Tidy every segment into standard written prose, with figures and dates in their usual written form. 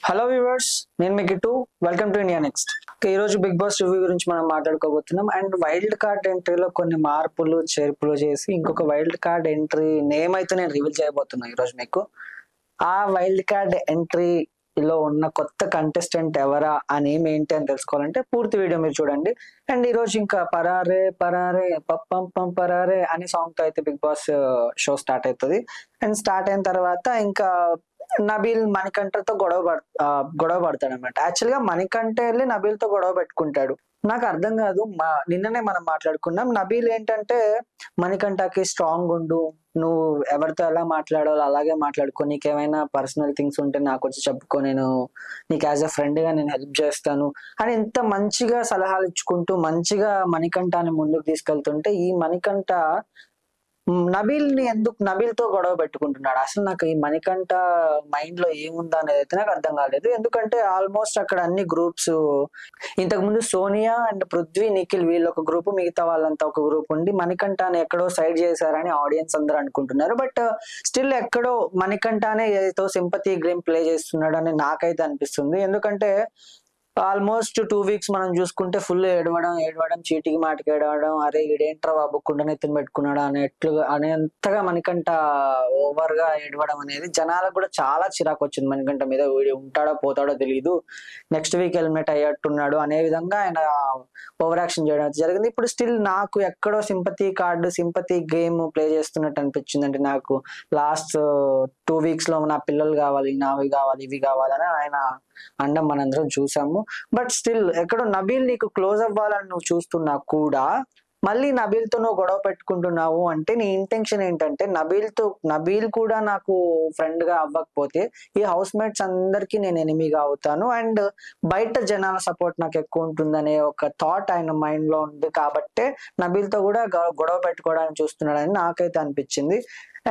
Hello viewers, నేను మీ గిట్టు. Welcome to India next. ఈ రోజు బిగ్ బాస్ రివ్యూ గురించి మనం మాట్లాడుకోబోతున్నాం. అండ్ వైల్డ్ కార్డ్ ఎంట్రీలో కొన్ని మార్పులు చేర్పులు చేసి ఇంకొక వైల్డ్ కార్డ్ ఎంట్రీ నేమ్ అయితే నేను రివీల్ చేయబోతున్నా ఈ రోజు మీకు. ఆ వైల్డ్ కార్డ్ ఎంట్రీలో ఉన్న కొత్త కంటెస్టెంట్ ఎవరా, ఆ నేమ్ ఏంటి అని తెలుసుకోవాలంటే పూర్తి వీడియో మీరు చూడండి. అండ్ ఈ రోజు ఇంకా పరారే పరారే పప్పం పం పరారే అనే సాంగ్ తో అయితే బిగ్ బాస్ షో స్టార్ట్ అవుతుంది. అండ్ స్టార్ట్ అయిన తర్వాత ఇంకా నబీల్ మణికంఠతో గొడవ పడతాడు అనమాట. యాక్చువల్ గా మణికంఠ వెళ్ళి నబీల్ తో గొడవ పెట్టుకుంటాడు. నాకు అర్థం కాదు. నిన్ననే మనం మాట్లాడుకున్నాం. నబీల్ ఏంటంటే మణికంఠకి స్ట్రాంగ్ ఉండు, నువ్వు ఎవరితో ఎలా మాట్లాడాలో అలాగే మాట్లాడుకో, నీకేమైనా పర్సనల్ థింగ్స్ ఉంటే నాకు వచ్చి చెప్పుకో, నేను నీకు యాజ్ అ ఫ్రెండ్ గా నేను హెల్ప్ చేస్తాను అని ఎంత మంచిగా సలహాలు ఇచ్చుకుంటూ మంచిగా మణికంఠని ముందుకు తీసుకెళ్తుంటే, ఈ మణికంఠ నబీల్ తో గొడవ పెట్టుకుంటున్నాడు. అసలు నాకు ఈ మణికంఠ మైండ్ లో ఏముందా అనేది అయితే నాకు అర్థం కాలేదు. ఎందుకంటే ఆల్మోస్ట్ అక్కడ అన్ని గ్రూప్స్, ఇంతకు ముందు సోనియా అండ్ పృథ్వీ నిఖిల్ వీళ్ళు ఒక గ్రూప్, మిగతా వాళ్ళంతా ఒక గ్రూప్ ఉండి మణికంఠని ఎక్కడో సైడ్ చేశారని ఆడియన్స్ అందరూ అనుకుంటున్నారు. బట్ స్టిల్ ఎక్కడో మణికంఠనే ఏదో సింపతి గేమ్ ప్లే చేస్తున్నాడు అని నాకైతే అనిపిస్తుంది. ఎందుకంటే ఆల్మోస్ట్ 2 వీక్స్ మనం చూసుకుంటే ఫుల్ ఏడవడం చీటికి మాటికి ఏడవడం, అరే ఈడేంట్రా బాబు కుండనెత్తిన పెట్టుకున్నాడు అనేంతగా మణికంఠ ఓవర్ గా ఏడవడం అనేది జనాలకు కూడా చాలా చిరాకు వచ్చింది. మణికంఠ మీద వీడు ఉంటాడో పోతాడో తెలియదు, నెక్స్ట్ వీక్ హెల్మెట్ అయ్యట్టున్నాడు అనే విధంగా ఆయన ఓవర్ యాక్షన్ చేయడం జరిగింది. ఇప్పుడు స్టిల్ నాకు ఎక్కడో సింపతి గేమ్ ప్లే చేస్తున్నట్టు అనిపించింది. అంటే నాకు లాస్ట్ 2 వీక్స్ లో నా పిల్లలు కావాలి, నావి కావాలి, ఇవి కావాలని ఆయన అండం మనందరం చూసాము. బట్ స్టిల్ ఎక్కడో నబీల్ నీకు క్లోజ్ అవ్వాలని నువ్వు చూస్తున్నా కూడా మళ్ళీ నబీల్ తో నువ్వు గొడవ పెట్టుకుంటున్నావు అంటే నీ ఇంటెన్షన్ ఏంటంటే నబీల్ కూడా నాకు ఫ్రెండ్ గా అవ్వకపోతే ఈ హౌస్ మేట్స్ అందరికి నేను ఎనిమిగా అవుతాను అండ్ బయట జనాల సపోర్ట్ నాకు ఎక్కువ ఉంటుందనే ఒక థాట్ ఆయన మైండ్ లో ఉంది. కాబట్టే నబీల్ తో కూడా గొడవ పెట్టుకోవడానికి చూస్తున్నాడని నాకైతే అనిపించింది.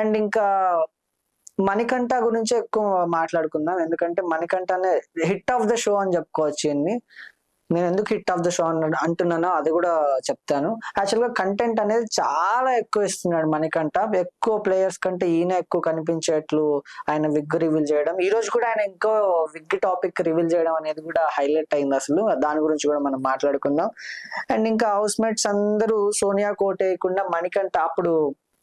అండ్ ఇంకా మణికంఠ గురించి ఎక్కువ మాట్లాడుకుందాం. ఎందుకంటే మణికంఠ అనే హిట్ ఆఫ్ ద షో అని చెప్పుకోవచ్చు. నేను ఎందుకు హిట్ ఆఫ్ ద షో అంటున్నానో అది కూడా చెప్తాను. యాక్చువల్ గా కంటెంట్ అనేది చాలా ఎక్కువ ఇస్తున్నాడు మణికంఠ. ఎక్కువ ప్లేయర్స్ కంటే ఈయన ఎక్కువ కనిపించేట్లు ఆయన విగ్ రివీల్ చేయడం, ఈ రోజు కూడా ఆయన ఇంకో విగ్ టాపిక్ రివీల్ చేయడం అనేది కూడా హైలైట్ అయింది. అసలు దాని గురించి కూడా మనం మాట్లాడుకుందాం. అండ్ ఇంకా హౌస్ మేట్స్ అందరూ సోనియా కోటేయకుండా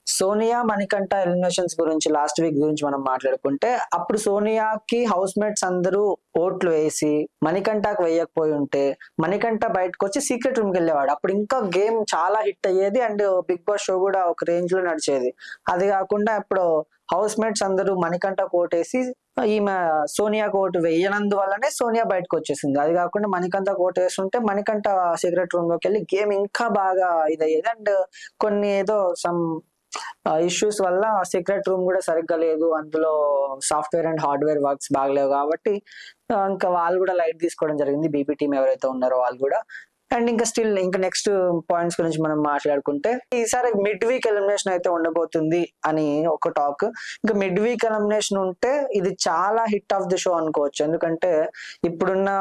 సోనియా మణికంఠ ఎలిమినేషన్స్ గురించి లాస్ట్ వీక్ గురించి మనం మాట్లాడుకుంటే, అప్పుడు సోనియాకి హౌస్ మేట్స్ అందరూ ఓట్లు వేసి మణికంఠకి వేయకపోయి ఉంటే మణికంఠ బయటకు వచ్చి సీక్రెట్ రూమ్ కి వెళ్ళేవాడు. అప్పుడు ఇంకా గేమ్ చాలా హిట్ అయ్యేది అండ్ బిగ్ బాస్ షో కూడా ఒక రేంజ్ లో నడిచేది. అది కాకుండా ఇప్పుడు హౌస్ మేట్స్ అందరూ మణికంఠ కోటేసి ఈమె సోనియా కోటు వేయనందువల్లనే సోనియా బయటకు వచ్చేసింది. అది కాకుండా మణికంఠ కోట వేస్తుంటే మణికంఠ సీక్రెట్ రూమ్ లోకి వెళ్ళి గేమ్ ఇంకా బాగా ఇదయ్యేది. అండ్ కొన్ని ఏదో ఇష్యూస్ వల్ల సీక్రెట్ రూమ్ కూడా సరిగ్గా లేదు, అందులో సాఫ్ట్వేర్ అండ్ హార్డ్వేర్ వర్క్స్ బాగలేవు కాబట్టి ఇంకా వాళ్ళు కూడా లైట్ తీసుకోవడం జరిగింది, బీపీ టీం ఎవరైతే ఉన్నారో వాళ్ళు కూడా. అండ్ ఇంకా నెక్స్ట్ పాయింట్స్ గురించి మనం మాట్లాడుకుంటే, ఈసారి మిడ్ వీక్ ఎలిమినేషన్ అయితే ఉండబోతుంది అని ఒక టాక్. ఇంకా మిడ్ వీక్ ఎలిమినేషన్ ఉంటే ఇది చాలా హిట్ ఆఫ్ ది షో అనుకోవచ్చు. ఎందుకంటే ఇప్పుడున్న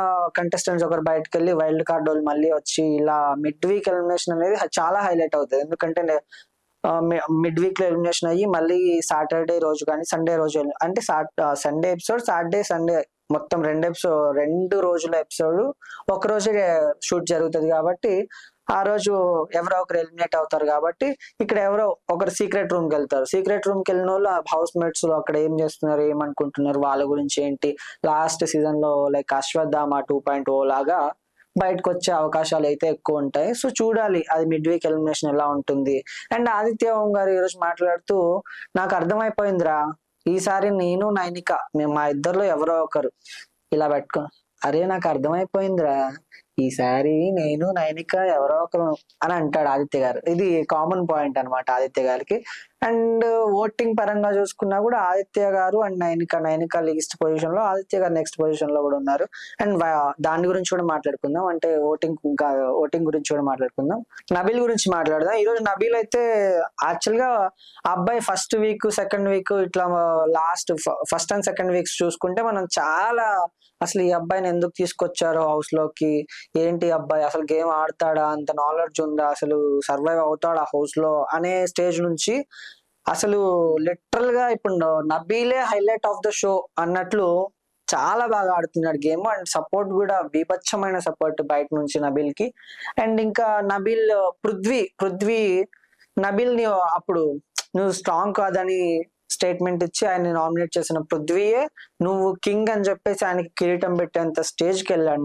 కంటెస్టెంట్స్ ఒకరు బయటకు వెళ్ళి వైల్డ్ కార్డ్ వాళ్ళు మళ్ళీ వచ్చి ఇలా మిడ్ వీక్ ఎలిమినేషన్ అనేది చాలా హైలైట్ అవుతుంది. ఎందుకంటే మిడ్ వీక్ లో ఎలిమినేషన్ అయ్యి మళ్ళీ సాటర్డే రోజు కానీ సండే రోజు అంటే సండే ఎపిసోడ్ సండే మొత్తం 2 రోజుల ఎపిసోడ్ ఒక రోజే షూట్ జరుగుతుంది కాబట్టి ఆ రోజు ఎవరో ఒకరు ఎలిమినేట్ అవుతారు. కాబట్టి ఇక్కడ ఎవరో ఒకరు సీక్రెట్ రూమ్ కి వెళ్తారు. సీక్రెట్ రూమ్ కి వెళ్ళిన వాళ్ళు హౌస్ మేట్స్ లో అక్కడ ఏం చేస్తున్నారు, ఏమనుకుంటున్నారు, వాళ్ళ గురించి ఏంటి, లాస్ట్ సీజన్ లో లైక్ అశ్వత్థామ 2.0 లాగా బయటకు వచ్చే అవకాశాలు అయితే ఎక్కువ ఉంటాయి. సో చూడాలి అది మిడ్ వీక్ ఎలిమినేషన్ ఎలా ఉంటుంది. అండ్ ఆదిత్య ఓం గారు ఈరోజు మాట్లాడుతూ, నాకు అర్థమైపోయిందిరా, ఈసారి నేను నైనిక మా ఇద్దరిలో ఎవరో ఒకరు ఇలా పెట్టుకో, అరే నాకు అర్థమైపోయిందిరా, ఈసారి నేను నైనిక ఎవరో ఒకరు అని అంటాడు ఆదిత్య గారు. ఇది కామన్ పాయింట్ అనమాట ఆదిత్య గారికి. అండ్ ఓటింగ్ పరంగా చూసుకున్నా కూడా ఆదిత్య గారు అండ్ నైనిక లీస్ట్ పొజిషన్ లో, ఆదిత్య గారు నెక్స్ట్ పొజిషన్ లో కూడా ఉన్నారు. అండ్ దాని గురించి కూడా మాట్లాడుకుందాం. అంటే ఓటింగ్ గురించి కూడా మాట్లాడుకుందాం. నబీల్ గురించి మాట్లాడదాం. ఈ రోజు నబీల్ అయితే యాక్చువల్ గా అబ్బాయి ఫస్ట్ వీక్ సెకండ్ వీక్ ఇట్లా ఫస్ట్ అండ్ సెకండ్ వీక్స్ చూసుకుంటే మనం చాలా అసలు ఈ అబ్బాయిని ఎందుకు తీసుకొచ్చారో హౌస్ లోకి, ఏంటి అబ్బాయి అసలు గేమ్ ఆడతాడా, అంత నాలెడ్జ్ ఉందా, అసలు సర్వైవ్ అవుతాడా హౌస్ లో అనే స్టేజ్ నుంచి అసలు లిటరల్ గా ఇప్పుడు నబీలే హైలైట్ ఆఫ్ ద షో అన్నట్లు చాలా బాగా ఆడుతున్నాడు గేమ్. అండ్ సపోర్ట్ కూడా బీభత్సమైన సపోర్ట్ బయట నుంచి నబీల్ కి. అండ్ ఇంకా నబీల్ పృథ్వీ నబీల్ ని అప్పుడు నువ్వు స్ట్రాంగ్ కాదని స్టేట్మెంట్ ఇచ్చి ఆయన నామినేట్ చేసిన పృథ్వీయే నువ్వు కింగ్ అని చెప్పేసి ఆయనకి కిరీటం పెట్టేంత స్టేజ్ కి వెళ్ళాడు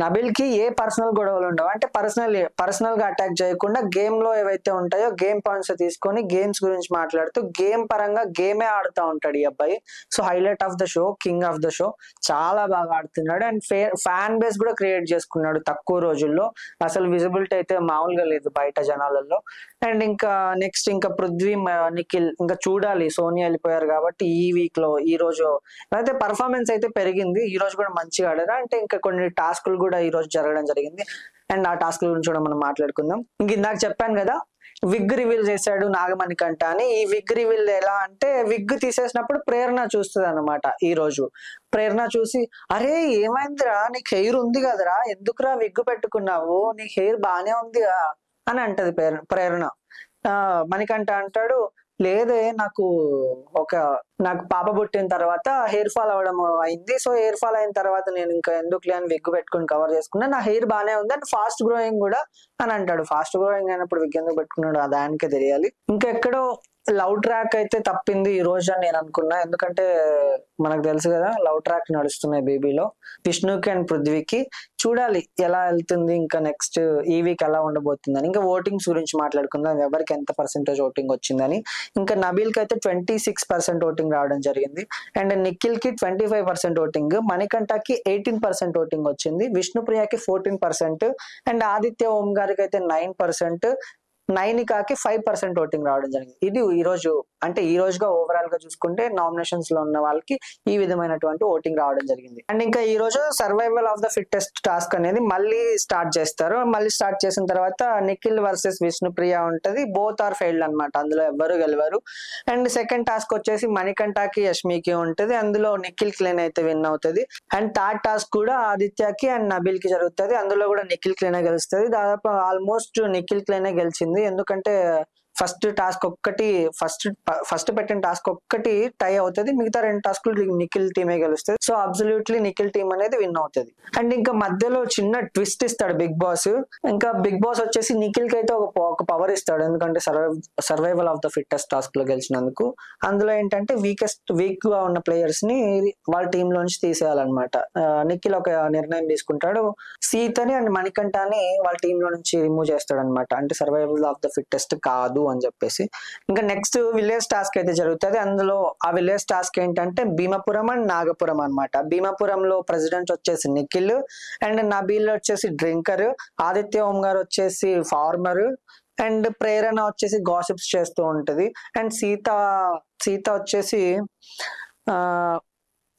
నబీల్ కి ఏ పర్సనల్ గొడవలు ఉండవు. అంటే పర్సనల్ గా అటాక్ చేయకుండా గేమ్ లో ఏవైతే ఉంటాయో గేమ్ పాయింట్స్ తీసుకొని గేమ్స్ గురించి మాట్లాడుతూ గేమ్ పరంగా గేమే ఆడుతూ ఉంటాడు ఈ అబ్బాయి. So highlight of the show, king of the show, చాలా బాగా ఆడుతున్నాడు. అండ్ ఫ్యాన్ బేస్ కూడా క్రియేట్ చేసుకున్నాడు తక్కువ రోజుల్లో. అసలు విజిబిలిటీ అయితే మామూలుగా లేదు బయట జనాలలో. అండ్ ఇంకా నెక్స్ట్ ఇంకా పృథ్వీ నిఖిల్ ఇంకా చూడాలి. సోనియా వెళ్ళిపోయారు కాబట్టి ఈ వీక్ లో ఈ రోజు అయితే పర్ఫార్మెన్స్ అయితే పెరిగింది. ఈ రోజు కూడా మంచిగా ఆడారు. అంటే ఇంకా కొన్ని టాస్కులు కూడా ఈ రోజు జరగడం జరిగింది. అండ్ ఆ టాస్క్ గురించి కూడా మనం మాట్లాడుకుందాం. ఇందాక చెప్పాను కదా విగ్ రివీల్ చేశాడు నాగమణికంట అని. ఈ విగ్ రివీల్ ఎలా అంటే విగ్ తీసేసినప్పుడు ప్రేరణ చూస్తుంది అనమాట. ఈ రోజు ప్రేరణ చూసి అరే ఏమైందిరా నీకు హెయిర్ ఉంది కదరా, ఎందుకురా విగ్ పెట్టుకున్నావు, నీకు హెయిర్ బానే ఉందిగా అని అంటది ప్రేరణ. మణికంఠ అంటాడు లేదే నాకు పాప పుట్టిన తర్వాత హెయిర్ ఫాల్ అవ్వడం అయింది. సో హెయిర్ ఫాల్ అయిన తర్వాత నేను ఇంకా ఎందుకులే అని విగ్ పెట్టుకుని కవర్ చేసుకున్నా, నా హెయిర్ బానే ఉంది అండ్ ఫాస్ట్ గ్రోయింగ్ కూడా అని అంటాడు. ఫాస్ట్ గ్రోయింగ్ అయినప్పుడు విగ్ ఎందుకు పెట్టుకున్నాడు దానికే తెలియాలి. ఇంకా ఎక్కడో లవ్ ట్రాక్ అయితే తప్పింది ఈ రోజు అని నేను అనుకున్నా. ఎందుకంటే మనకు తెలుసు కదా లవ్ ట్రాక్ నడుస్తున్నాయి బేబీలో విష్ణుకి అండ్ పృథ్వీకి. చూడాలి ఎలా వెళ్తుంది ఇంకా నెక్స్ట్ ఈ వీక్ ఎలా ఉండబోతుందని. ఇంకా ఓటింగ్స్ గురించి మాట్లాడుకుందాం, ఎవరికి ఎంత పర్సెంటేజ్ ఓటింగ్ వచ్చిందని. ఇంకా నబీల్ కి అయితే 26% ఓటింగ్ రావడం జరిగింది. అండ్ నిఖిల్ కి 25% ఓటింగ్, మణికంఠకి 18% ఓటింగ్ వచ్చింది, విష్ణుప్రియకి 14% అండ్ ఆదిత్య ఓం గారికి అయితే 9%, నైనికాకి 5% ఓటింగ్ రావడం జరిగింది. ఇది ఈ రోజు అంటే ఈ రోజుగా ఓవరాల్ గా చూసుకుంటే నామినేషన్స్ లో ఉన్న వాళ్ళకి ఈ విధమైనటువంటి ఓటింగ్ రావడం జరిగింది. అండ్ ఇంకా ఈ రోజు survival of the fittest task అనేది మళ్ళీ స్టార్ట్ చేస్తారు. మళ్ళీ స్టార్ట్ చేసిన తర్వాత నిఖిల్ వర్సెస్ విష్ణుప్రియ ఉంటది. బోత్ ఆర్ ఫెయిల్డ్ అనమాట, అందులో ఎవ్వరు గెలవరు. అండ్ సెకండ్ టాస్క్ వచ్చేసి మణికంఠకి యష్మికి ఉంటది, అందులో నిఖిల్ క్లీన్ అయితే విన్ అవుతుంది. అండ్ థర్డ్ టాస్క్ కూడా ఆదిత్యకి అండ్ నబీల్ కి జరుగుతుంది, అందులో కూడా నిఖిల్ క్లీనే గెలుస్తుంది. దాదాపు ఆల్మోస్ట్ నిఖిల్ క్లీనే గెలిచింది. ఎందుకంటే ఫస్ట్ టాస్క్ ఒక్కటి ఫస్ట్ పెట్టిన టాస్క్ ఒక్కటి టై అవుతుంది, మిగతా 2 టాస్కులు నిఖిల్ టీమే గెలుస్తుంది. సో అబ్సల్యూట్లీ నిఖిల్ టీమ్ అనేది విన్ అవుతుంది. అండ్ ఇంకా మధ్యలో చిన్న ట్విస్ట్ ఇస్తాడు బిగ్ బాస్. ఇంకా బిగ్ బాస్ వచ్చేసి నిఖిల్ కి అయితే ఒక పవర్ ఇస్తాడు, ఎందుకంటే survival of the fittest task లో గెలిచినందుకు. అందులో ఏంటంటే వీక్ గా ఉన్న ప్లేయర్స్ ని వాళ్ళ టీమ్ లోంచి తీసేయాలన్నమాట. నిఖిల్ ఒక నిర్ణయం తీసుకుంటాడు, సీతని అండ్ మణికంఠని వాళ్ళ టీమ్ లో నుంచి రిమూవ్ చేస్తాడు అనమాట. అంటే సర్వైవల్ ఆఫ్ ద ఫిట్టెస్ట్ కాదు అని చెప్పేసి. ఇంకా నెక్స్ట్ విలేజ్ టాస్క్ అయితే జరుగుతుంది. అందులో ఆ విలేజ్ టాస్క్ ఏంటంటే భీమపురం అండ్ నాగపురం అనమాట. భీమపురంలో ప్రెసిడెంట్ వచ్చేసి నిఖిల్ అండ్ నబీల్ వచ్చేసి డ్రింకర్, ఆదిత్య ఓం గారు వచ్చేసి ఫార్మర్ అండ్ ప్రేరణ వచ్చేసి గాసిప్స్ చేస్తూ ఉంటది. అండ్ సీత వచ్చేసి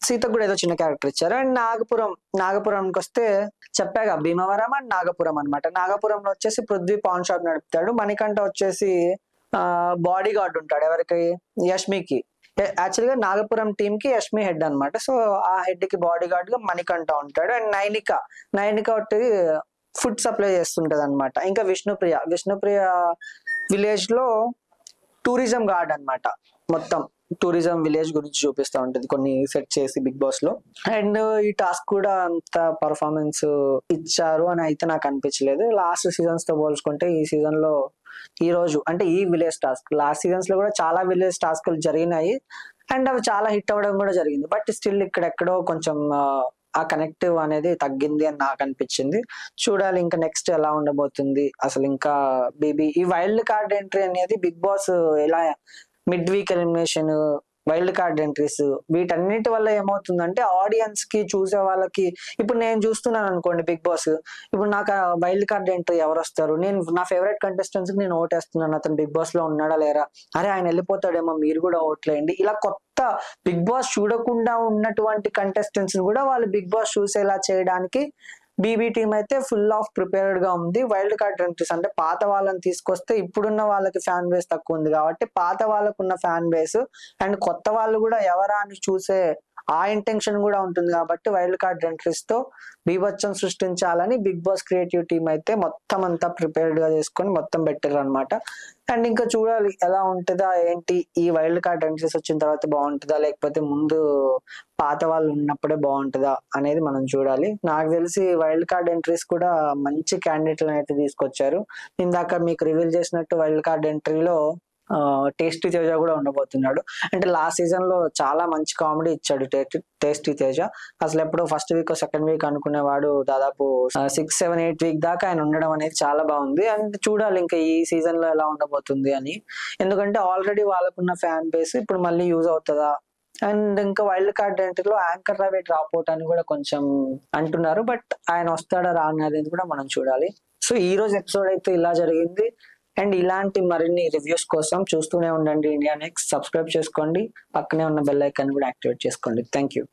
సీతకు కూడా ఏదో చిన్న క్యారెక్టర్ ఇచ్చారు. అండ్ నాగపురంకి వస్తే చెప్పాగా భీమవరం అండ్ నాగపురం అనమాట. నాగపురంలో వచ్చేసి పృథ్వీ పాన్ షాప్ నడుపుతాడు, మణికంఠ వచ్చేసి బాడీ గార్డ్ ఉంటాడు ఎవరికి, యష్మికి. యాక్చువల్ గా నాగపురం టీమ్ కి యష్మి హెడ్ అనమాట. సో ఆ హెడ్ కి బాడీ గార్డ్ గా మణికంఠ ఉంటాడు. అండ్ నైనిక ఒకటి ఫుడ్ సప్లై చేస్తుంటది అనమాట. ఇంకా విష్ణుప్రియ విలేజ్ లో టూరిజం గార్డ్ అనమాట. మొత్తం టూరిజం విలేజ్ గురించి చూపిస్తూ ఉంటది కొన్ని సెట్ చేసి బిగ్ బాస్ లో. అండ్ ఈ టాస్క్ కూడా అంత పర్ఫార్మెన్స్ ఇచ్చారు అని అయితే నాకు అనిపించలేదు. లాస్ట్ సీజన్స్ తో పోల్చుకుంటే ఈ సీజన్ లో ఈ రోజు అంటే ఈ విలేజ్ టాస్క్, లాస్ట్ సీజన్స్ లో కూడా చాలా విలేజ్ టాస్క్లు జరిగినాయి అండ్ అవి చాలా హిట్ అవ్వడం కూడా జరిగింది. బట్ స్టిల్ ఇక్కడెక్కడో కొంచెం ఆ కనెక్టివ్ అనేది తగ్గింది అని నాకు అనిపించింది. చూడాలి ఇంకా నెక్స్ట్ ఎలా ఉండబోతుంది అసలు. ఇంకా బేబీ ఈ వైల్డ్ కార్డ్ ఎంట్రీ అనేది బిగ్ బాస్ ఎలా mid week elimination, wild card entries వీటన్నిటి వల్ల ఏమవుతుందంటే ఆడియన్స్ కి చూసే వాళ్ళకి, ఇప్పుడు నేను చూస్తున్నాను అనుకోండి బిగ్ బాస్, ఇప్పుడు నాకు వైల్డ్ కార్డ్ ఎంట్రీ ఎవరు వస్తారు, నేను నా ఫేవరెట్ కంటెస్టెంట్స్ కి నేను ఓటేస్తున్నాను, అతను బిగ్ బాస్ లో ఉన్నాడా లేరా, అరే ఆయన వెళ్ళిపోతాడేమో మీరు కూడా ఓట్లేయండి. ఇలా కొత్త బిగ్ బాస్ చూడకుండా ఉన్నటువంటి కంటెస్టెంట్స్ కూడా వాళ్ళు బిగ్ బాస్ చూసేలా చేయడానికి బీబీ టీమ్ అయితే ఫుల్ ఆఫ్ ప్రిపేర్డ్ గా ఉంది. వైల్డ్ కార్డ్ ఎంట్రీస్ అంటే పాత వాళ్ళని తీసుకొస్తే ఇప్పుడున్న వాళ్ళకి ఫ్యాన్ బేస్ తక్కువ ఉంది కాబట్టి పాత వాళ్ళకున్న ఫ్యాన్ బేస్ అండ్ కొత్త వాళ్ళు కూడా ఎవరా అని చూసే ఆ ఇంటెన్షన్ కూడా ఉంటుంది కాబట్టి వైల్డ్ కార్డ్ ఎంట్రీస్ తో బీభత్సం సృష్టించాలని బిగ్ బాస్ క్రియేటివ్ టీమ్ అయితే మొత్తం అంతా ప్రిపేర్డ్ గా చేసుకొని మొత్తం పెట్టారు అనమాట. అండ్ ఇంకా చూడాలి ఎలా ఉంటుందా ఏంటి, ఈ వైల్డ్ కార్డ్ ఎంట్రీస్ వచ్చిన తర్వాత బాగుంటుందా లేకపోతే ముందు పాత వాళ్ళు ఉన్నప్పుడే బాగుంటుందా అనేది మనం చూడాలి. నాకు తెలిసి వైల్డ్ కార్డ్ ఎంట్రీస్ కూడా మంచి క్యాండిడేట్లను అయితే తీసుకొచ్చారు. ఇందాక మీకు రివీల్ చేసినట్టు వైల్డ్ కార్డ్ ఎంట్రీలో టేస్టీ తేజ కూడా ఉండబోతున్నాడు. అంటే లాస్ట్ సీజన్ లో చాలా మంచి కామెడీ ఇచ్చాడు టేస్టీ తేజ. అసలు ఎప్పుడో ఫస్ట్ వీక్ సెకండ్ వీక్ అనుకునేవాడు, దాదాపు 6, 7, 8 వీక్ దాకా ఆయన ఉండడం అనేది చాలా బాగుంది. అండ్ చూడాలి ఇంకా ఈ సీజన్ లో ఎలా ఉండబోతుంది అని, ఎందుకంటే ఆల్రెడీ వాళ్ళకున్న ఫ్యాన్ బేస్ ఇప్పుడు మళ్ళీ యూజ్ అవుతుందా. అండ్ ఇంకా వైల్డ్ కార్డ్ ఎంట్రీలో యాంకర్ రవి డ్రాప్ అవుట్ అని కూడా కొంచెం అంటున్నారు, బట్ ఆయన వస్తాడా రా అనేది కూడా మనం చూడాలి. సో ఈ రోజు ఎపిసోడ్ అయితే ఇలా జరిగింది. అండ్ ఇలాంటి మరిన్ని రివ్యూస్ కోసం చూస్తూనే ఉండండి ఇండియా నెక్స్ట్. సబ్స్క్రైబ్ చేసుకోండి, పక్కనే ఉన్న బెల్ ఐకాన్ కూడా యాక్టివేట్ చేసుకోండి. Thank you.